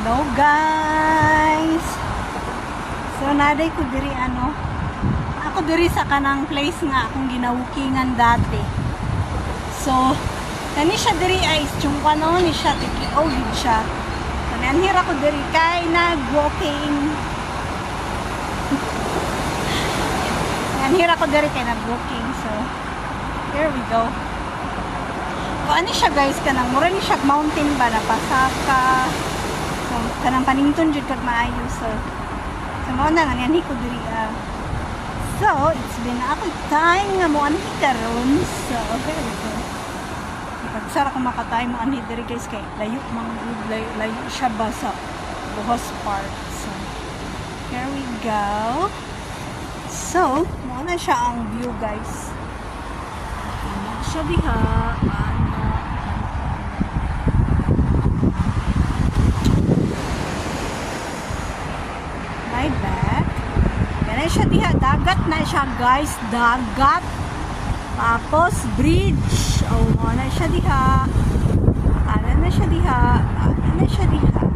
Hello guys. So naday ko diri ako diri sa kanang place nga akong ginawukingan dati. So kani siya diri ay chung ni siya tiki gid siya. So nanhira ko diri kay nag-walking. Nanhira ko diri kay nag-walking. So here we go. So ano siya guys, kanang mura ni siya mountain ba na pasaka. So kanang panington jud kag maayo. So mao na nga ni ko diri. So it's been ako time nga mo anhi karon. So okay we go. Pagsara ko makatay mo anhi diri guys kay layo layo siya ba sa Bohos Park. So here we go. So mao na siya ang view guys. Siya diha my back. Ganun siya diha, dagat na siya guys, dagat. Tapos bridge. Oh, na siya diha. Ana na siya diha. Ana na siya diha.